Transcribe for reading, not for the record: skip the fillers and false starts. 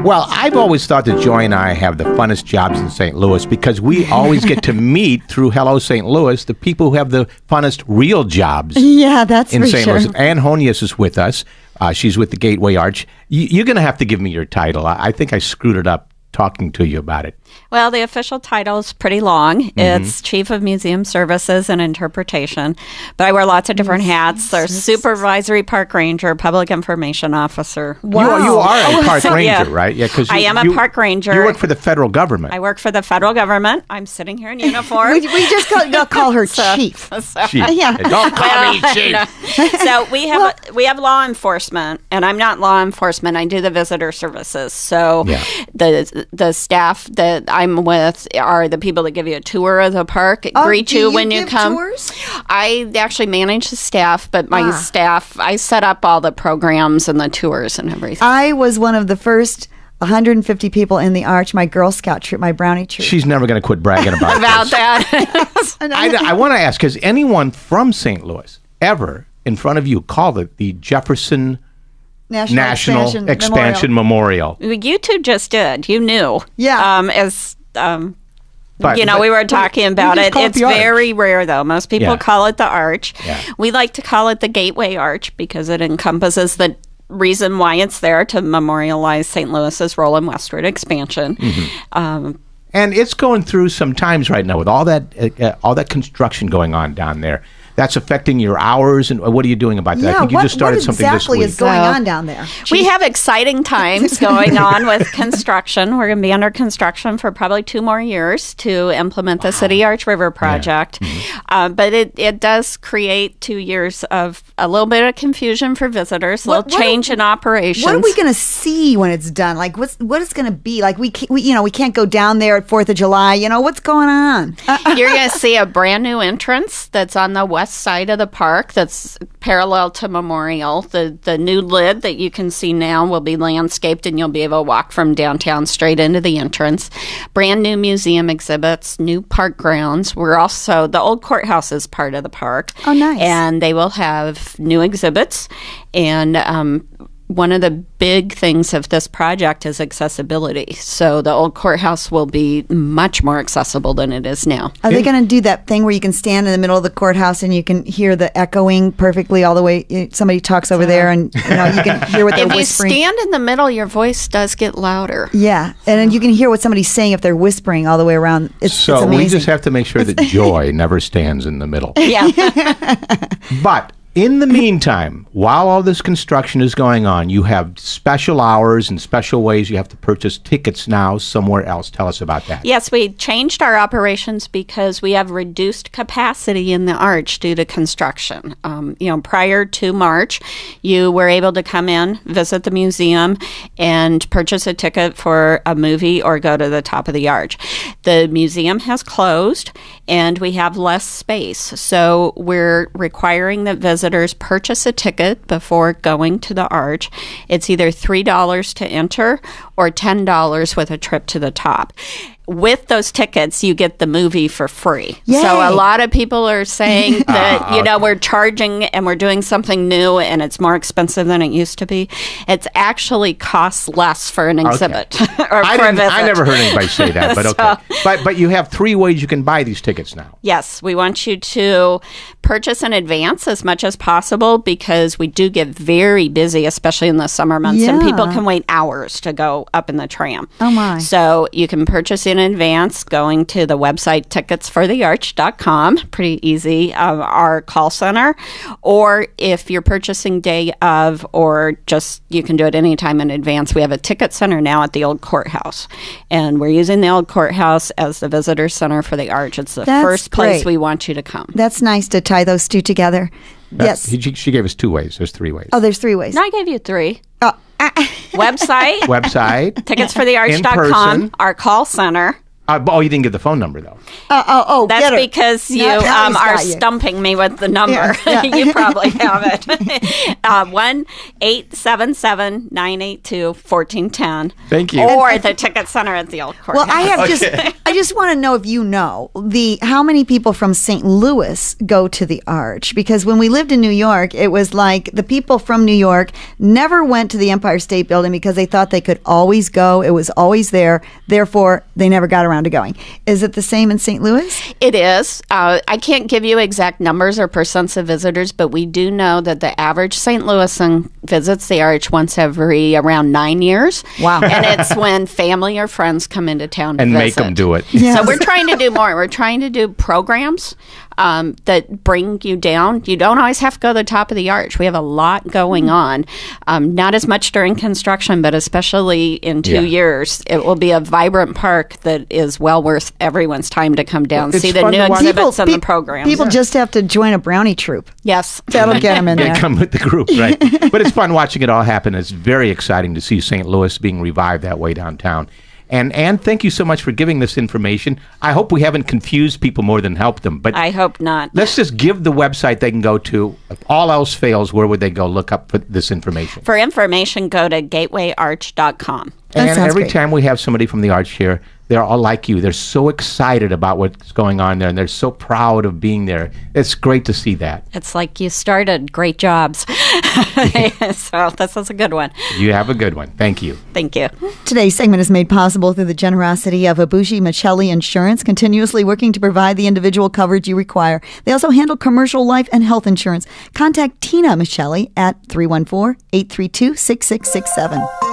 Well, I've always thought that Joy and I have the funnest jobs in St. Louis because we always get to meet through Hello St. Louis the people who have the funnest real jobs. Yeah, that's in for St. sure. Louis. Ann Honious is with us. She's with the Gateway Arch. You're going to have to give me your title. I think I screwed it up talking to you about it. Well, the official title is pretty long. It's Chief of Museum Services and Interpretation. But I wear lots of different hats. There's Supervisory Park Ranger, Public Information Officer. Wow. You are a park ranger, right? Yeah, because I am a park ranger. You work for the federal government. I work for the federal government. I'm sitting here in uniform. we just call her Chief. Chief. Yeah. Don't call me Chief. No. So we have law enforcement, and I'm not law enforcement. I do the visitor services. So the staff that I'm with are the people that give you a tour of the park, greet you when you come. Tours? I actually manage the staff, but my staff, I set up all the programs and the tours and everything. I was one of the first 150 people in the Arch, my Girl Scout troop, my Brownie troop. She's never going to quit bragging about this. that. I want to ask, has anyone from St. Louis ever in front of you called it the Jefferson National Expansion Memorial? You two just did. You knew. Yeah. But we were talking about it. It's very rare, though. Most people call it the Arch. Yeah. We like to call it the Gateway Arch because it encompasses the reason why it's there to memorialize St. Louis's role in westward expansion. And it's going through some times right now with all that construction going on down there. That's affecting your hours, and what are you doing about that? Yeah, I think you just started something this week. What exactly is going on down there? We have exciting times going on with construction. We're going to be under construction for probably 2 more years to implement the City Arch River project. Yeah. But it does create 2 years of a little bit of confusion for visitors, a little change in operations. What are we going to see when it's done? Like, what is going to be? Like, we can't go down there at 4th of July. What's going on? You're going to see a brand new entrance that's on the west side of the park that's parallel to Memorial. The new lid that you can see now will be landscaped, and you'll be able to walk from downtown straight into the entrance. Brand new museum exhibits, new park grounds. We're also, the old courthouse is part of the park. Oh, nice. And they will have new exhibits. And one of the big things of this project is accessibility. So the old courthouse will be much more accessible than it is now. Are they going to do that thing where you can stand in the middle of the courthouse and you can hear the echoing perfectly all the way? Somebody talks over there and you can hear what they're whispering. If you stand in the middle, your voice does get louder. Yeah, and then you can hear what somebody's saying if they're whispering all the way around. It's amazing. We just have to make sure that Joy never stands in the middle. Yeah. But in the meantime, while all this construction is going on, you have special hours and special ways you have to purchase tickets now somewhere else. Tell us about that. Yes, we changed our operations because we have reduced capacity in the Arch due to construction. Prior to March, you were able to come in, visit the museum, and purchase a ticket for a movie or go to the top of the Arch. The museum has closed, and we have less space. So we're requiring that visitors purchase a ticket before going to the Arch. It's either $3 to enter or $10 with a trip to the top. With those tickets, you get the movie for free. Yay. So a lot of people are saying that, we're charging and we're doing something new and it's more expensive than it used to be. It's actually costs less for an exhibit or for a visit. I never heard anybody say that, but okay. But you have 3 ways you can buy these tickets now. Yes, we want you to purchase in advance as much as possible because we do get very busy, especially in the summer months, and people can wait hours to go up in the tram. Oh, my. So you can purchase in advance going to the website ticketsforthearch.com. Pretty easy. Our call center. Or if you're purchasing day of, or just you can do it anytime in advance. We have a ticket center now at the old courthouse. And we're using the old courthouse as the visitor center for the Arch. It's the first place we want you to come. That's nice to tie those two together. Yes. She gave us 2 ways. There's 3 ways. Oh, there's 3 ways. No, I gave you 3. Website. Website. Ticketsforthearch.com. Our call center. Oh, you didn't give the phone number, though. That's because you Now he's are got you. stumping me with the number. Yeah. You probably have it. 1-877-982-1410. Thank you. Or the ticket center at the old courthouse. Well, I just want to know if you know how many people from St. Louis go to the Arch, because when we lived in New York, it was like the people from New York never went to the Empire State Building because they thought they could always go. It was always there. Therefore, they never got around to going. Is it the same in St. Louis? It is. I can't give you exact numbers or percents of visitors, but we do know that the average St. Louisan visits the Arch once every around 9 years. Wow. And it's when family or friends come into town to And visit. make them do it. Yes. So we're trying to do more. We're trying to do programs that bring you down. You don't always have to go to the top of the Arch. We have a lot going on. Not as much during construction, but especially in 2 years. It will be a vibrant park that is well worth everyone's time to come down, Well, see it's the fun new to watch. exhibits and the programs. People just have to join a brownie troop. Yes. That'll get them in They there. come with the group, right? But it's fun watching it all happen. It's very exciting to see St. Louis being revived that way downtown. And Ann, thank you so much for giving this information. I hope we haven't confused people more than helped them. But I hope not. let's just give the website they can go to. If all else fails, where would they go look up for this information? For information, go to gatewayarch.com. That And sounds every great. time we have somebody from the Arch here, they're all like you. They're so excited about what's going on there, and they're so proud of being there. It's great to see that. It's like you started. Great jobs. So this is a good one. You have a good one. Thank you. Thank you. Today's segment is made possible through the generosity of Ibushi Michelli Insurance, continuously working to provide the individual coverage you require. They also handle commercial life and health insurance. Contact Tina Michelli at 314-832-6667.